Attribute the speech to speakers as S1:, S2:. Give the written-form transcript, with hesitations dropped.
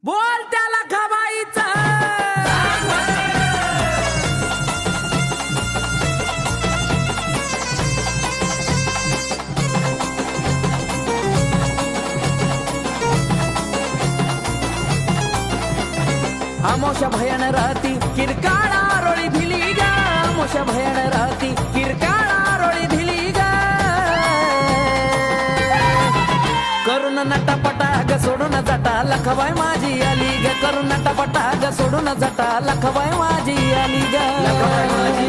S1: बोल त्याला खबाईचा आमोशा भयान राती किरकाळा रोळी भिली ग आमोशा भयान राती किरकाळा रोळी भिली ग करून नटापटा ग सोडून जाता लखबाई माझी आली ग करून नटापटा ग सोडून जाता लखबाई माझी आली ग